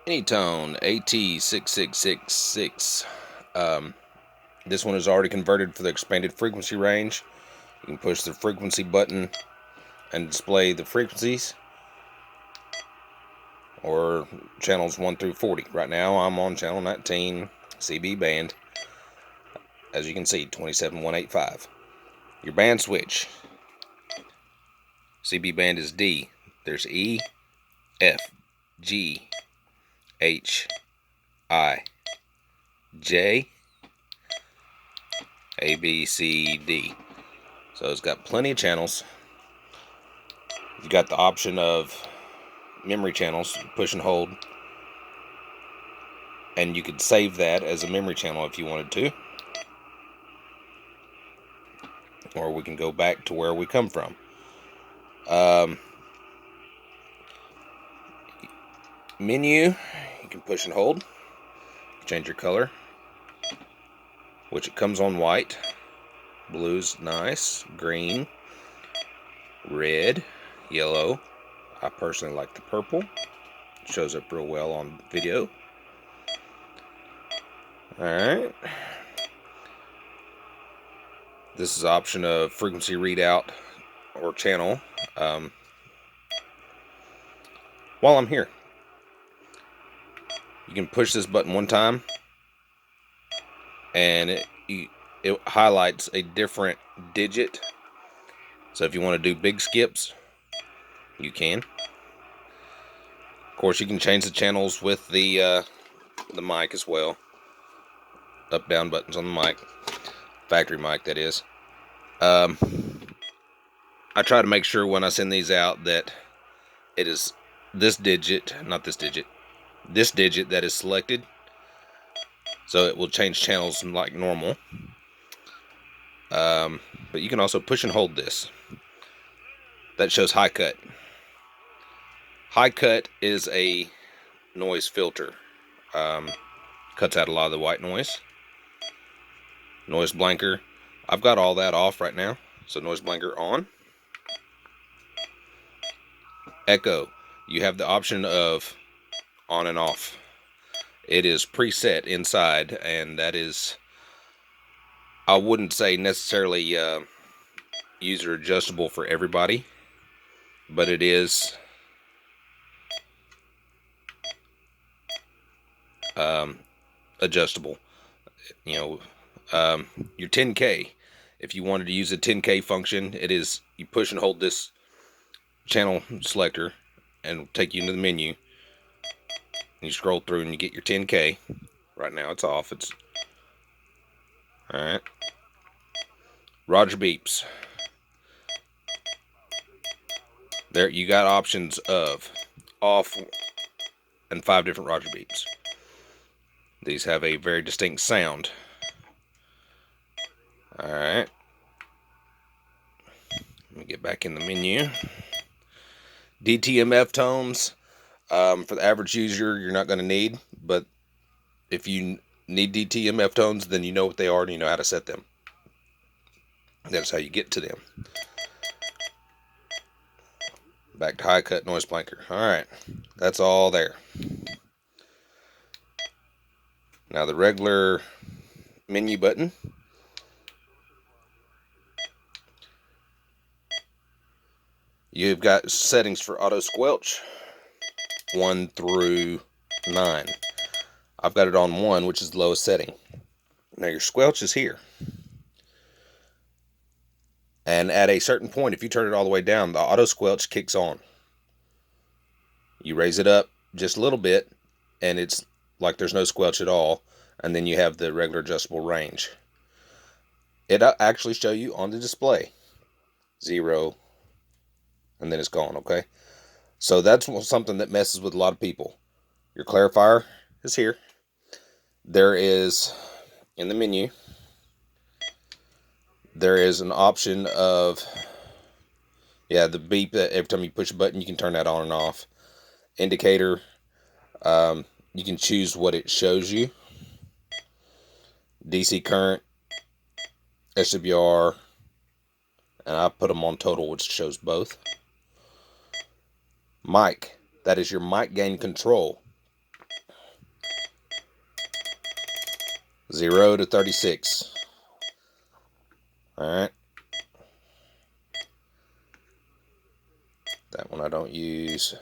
Anytone AT-6666. This one is already converted for the expanded frequency range. You can push the frequency button and display the frequencies, or channels 1 through 40. Right now I'm on channel 19, CB band. As you can see, 27185. Your band switch. CB band is D. There's E, F, G, H, I, J, A, B, C, D. So it's got plenty of channels. You've got the option of memory channels, push and hold, and you could save that as a memory channel if you wanted to, or we can go back to where we come from. Menu, you can push and hold, change your color, which it comes on white. Blue's nice, green, red, yellow. I personally like the purple. It shows up real well on video. Alright. This is the option of frequency readout or channel. While I'm here, you can push this button one time and it highlights a different digit. So if you want to do big skips, you can. Of course, you can change the channels with the mic as well. Up down buttons on the mic, factory mic that is. I try to make sure when I send these out that it is this digit, not this digit, this digit that is selected, so it will change channels like normal. But you can also push and hold this. That shows high cut. High cut is a noise filter. Cuts out a lot of the white noise. Noise blanker, I've got all that off right now, so noise blanker on. Echo, you have the option of on and off. It is preset inside, and that is, I wouldn't say necessarily user adjustable for everybody, but it is adjustable. You know, your 10K, if you wanted to use a 10K function, it is, you push and hold this channel selector and it'll take you into the menu. You scroll through and you get your 10K. Right now it's off. It's alright. Roger beeps. There you got options of off and 5 different Roger beeps. These have a very distinct sound. Alright. Let me get back in the menu. Dtmf tones. For the average user, you're not going to need, but if you need Dtmf tones, then you know what they are and you know how to set them. That's how you get to them. Back to high cut noise blanker. Alright, that's all there. Now the regular menu button. You've got settings for auto squelch 1 through 9. I've got it on 1, which is the lowest setting. Now your squelch is here. And at a certain point, if you turn it all the way down, the auto squelch kicks on. You raise it up just a little bit, and it's like there's no squelch at all. And then you have the regular adjustable range. It'll actually show you on the display 0, and then it's gone, okay? So that's something that messes with a lot of people. Your clarifier is here. There is, in the menu, there is an option of, the beep that every time you push a button, you can turn that on and off. Indicator, you can choose what it shows you. DC current, SWR, and I put them on total, which shows both. Mic, that is your mic gain control. 0 to 36. Alright. That one I don't use.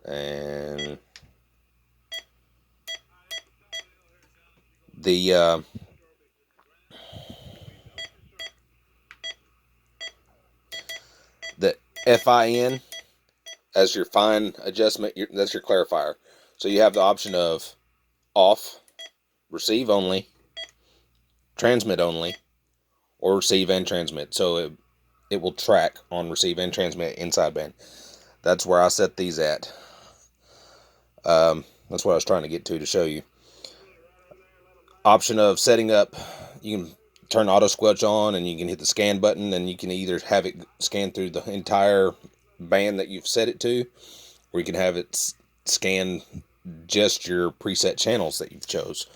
And the FIN as your fine adjustment, that's your clarifier. So you have the option of off, receive only, transmit only, or receive and transmit. So it will track on receive and transmit in sideband. That's where I set these at. That's what I was trying to get to show you. Option of setting up, you can turn auto squelch on and you can hit the scan button, and you can either have it scan through the entire band that you've set it to, or you can have it scan just your preset channels that you've chose.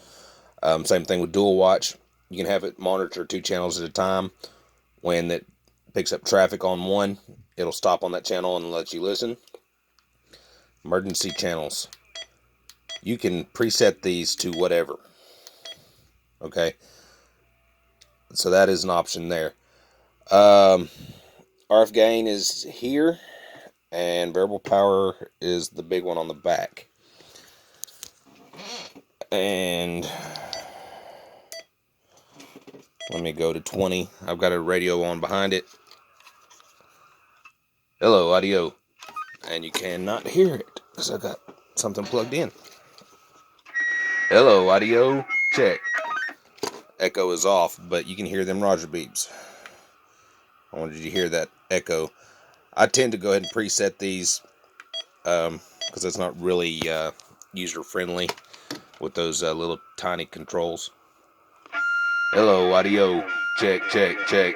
Same thing with dual watch. You can have it monitor 2 channels at a time. When it picks up traffic on one, it'll stop on that channel and let you listen. Emergency channels. You can preset these to whatever. Okay. So that is an option there. RF gain is here, and variable power is the big one on the back. And let me go to 20. I've got a radio on behind it. Hello, audio. And you cannot hear it because I got something plugged in. Hello, audio. Check. Echo is off, but you can hear them Roger beeps. I wanted you to hear that echo. I tend to go ahead and preset these because it's not really user friendly with those little tiny controls. Hello, audio. Check, check, check.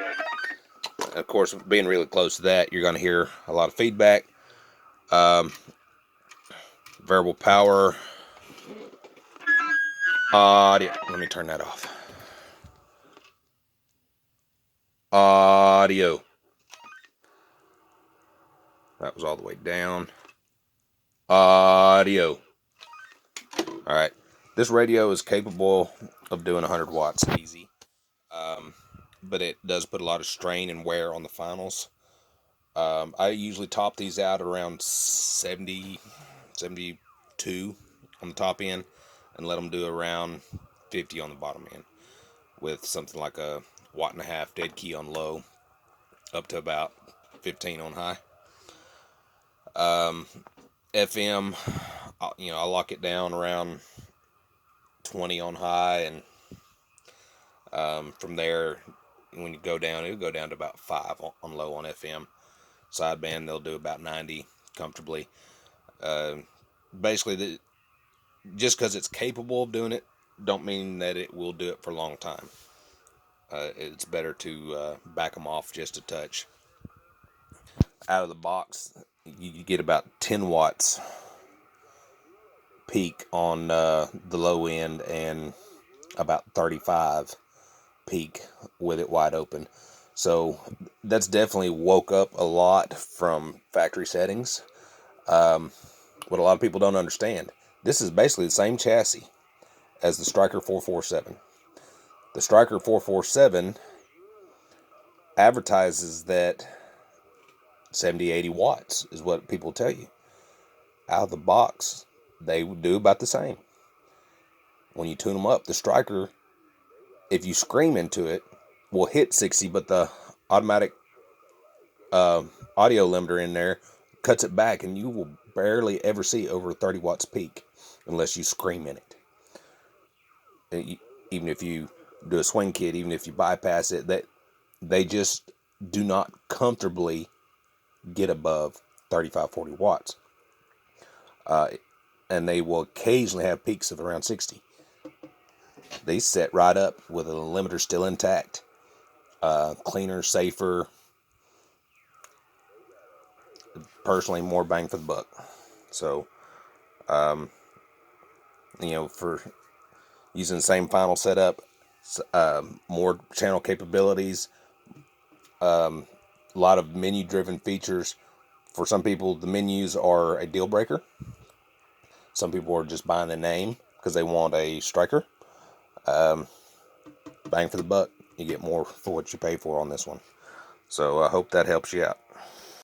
Of course, being really close to that, you're going to hear a lot of feedback. Variable power. Audio. Let me turn that off. Audio. That was all the way down. Audio. Alright. This radio is capable of doing 100 watts easy. But it does put a lot of strain and wear on the finals. I usually top these out around 70, 72 on the top end, and let them do around 50 on the bottom end, with something like a 1.5 watt dead key on low, up to about 15 on high. FM, I lock it down around 20 on high, and from there, when you go down, it'll go down to about 5 on low on FM. Sideband, they'll do about 90 comfortably. Basically, just because it's capable of doing it, don't mean that it will do it for a long time. It's better to back them off just a touch. Out of the box, you get about 10 watts peak on the low end, and about 35 peak with it wide open. So that's definitely woke up a lot from factory settings. What a lot of people don't understand, this is basically the same chassis as the Striker 447. The Striker 447 advertises that 70-80 watts is what people tell you. Out of the box, they do about the same. When you tune them up, the Striker, if you scream into it, will hit 60, but the automatic audio limiter in there cuts it back, and you will barely ever see over 30 watts peak unless you scream in it. Even if you do a swing kit, even if you bypass it, that they just do not comfortably get above 35-40 watts. And they will occasionally have peaks of around 60. They set right up with a limiter still intact. Cleaner, safer. Personally, more bang for the buck. So, for using the same final setup, more channel capabilities, a lot of menu-driven features. For some people, the menus are a deal breaker. Some people are just buying the name because they want a striker. Bang for the buck. You get more for what you pay for on this one. So I hope that helps you out.